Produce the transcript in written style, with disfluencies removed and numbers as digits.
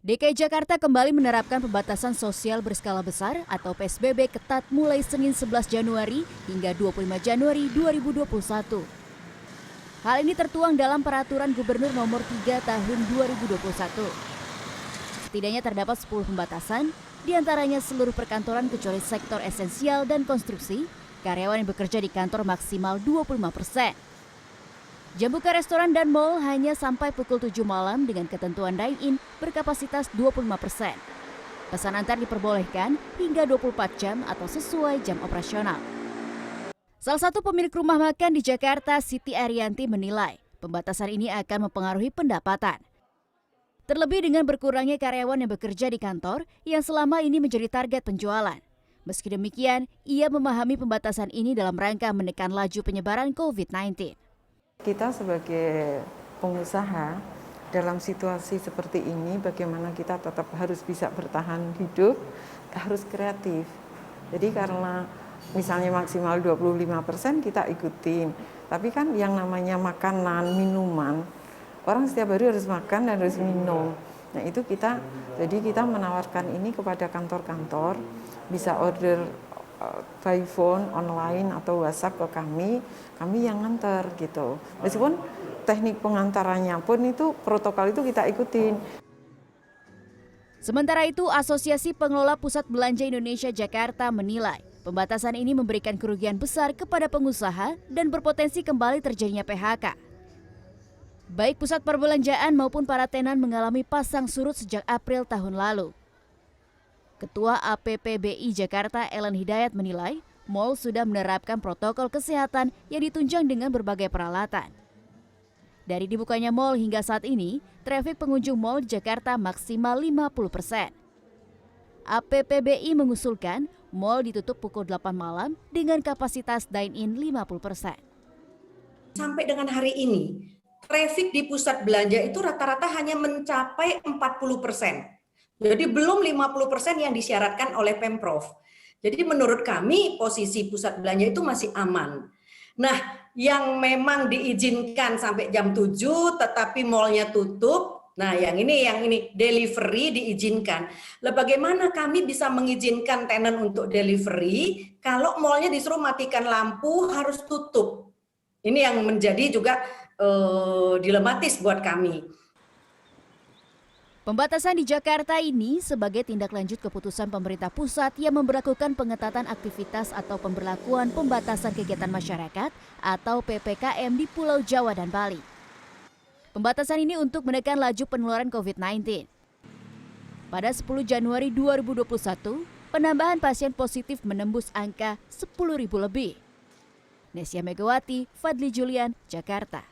DKI Jakarta kembali menerapkan pembatasan sosial berskala besar atau PSBB ketat mulai Senin 11 Januari hingga 25 Januari 2021. Hal ini tertuang dalam Peraturan Gubernur Nomor 3 Tahun 2021. Setidaknya terdapat 10 pembatasan, diantaranya seluruh perkantoran kecuali sektor esensial dan konstruksi, karyawan yang bekerja di kantor maksimal 25%. Jam buka restoran dan mal hanya sampai pukul 7 malam dengan ketentuan dine-in berkapasitas 25%. Pesan antar diperbolehkan hingga 24 jam atau sesuai jam operasional. Salah satu pemilik rumah makan di Jakarta, Siti Arianti, menilai pembatasan ini akan mempengaruhi pendapatan. Terlebih dengan berkurangnya karyawan yang bekerja di kantor yang selama ini menjadi target penjualan. Meski demikian, ia memahami pembatasan ini dalam rangka menekan laju penyebaran COVID-19. Kita sebagai pengusaha dalam situasi seperti ini, bagaimana kita tetap harus bisa bertahan hidup, harus kreatif. Jadi karena misalnya maksimal 25% kita ikutin. Tapi kan yang namanya makanan, minuman, orang setiap hari harus makan dan harus minum. Nah itu jadi kita menawarkan ini kepada kantor-kantor, bisa order by phone, online atau WhatsApp ke kami yang nganter gitu. Meskipun teknik pengantarannya pun itu protokol itu kita ikutin. Sementara itu, Asosiasi Pengelola Pusat Belanja Indonesia Jakarta menilai pembatasan ini memberikan kerugian besar kepada pengusaha dan berpotensi kembali terjadinya PHK. Baik pusat perbelanjaan maupun para tenan mengalami pasang surut sejak April tahun lalu. Ketua APPBI Jakarta, Ellen Hidayat, menilai mal sudah menerapkan protokol kesehatan yang ditunjang dengan berbagai peralatan. Dari dibukanya mal hingga saat ini, trafik pengunjung mal di Jakarta maksimal 50%. APPBI mengusulkan mal ditutup pukul 8 malam dengan kapasitas dine-in 50%. Sampai dengan hari ini, trafik di pusat belanja itu rata-rata hanya mencapai 40%. Jadi belum 50% yang disyaratkan oleh Pemprov. Jadi menurut kami posisi pusat belanja itu masih aman. Nah, yang memang diizinkan sampai jam 7 tetapi malnya tutup, nah yang ini delivery diizinkan. Lah bagaimana kami bisa mengizinkan tenan untuk delivery kalau malnya disuruh matikan lampu harus tutup? Ini yang menjadi juga dilematis buat kami. Pembatasan di Jakarta ini sebagai tindak lanjut keputusan pemerintah pusat yang memberlakukan pengetatan aktivitas atau pemberlakuan pembatasan kegiatan masyarakat atau PPKM di Pulau Jawa dan Bali. Pembatasan ini untuk menekan laju penularan COVID-19. Pada 10 Januari 2021, penambahan pasien positif menembus angka 10.000 lebih. Nesya Megawati, Fadli Julian, Jakarta.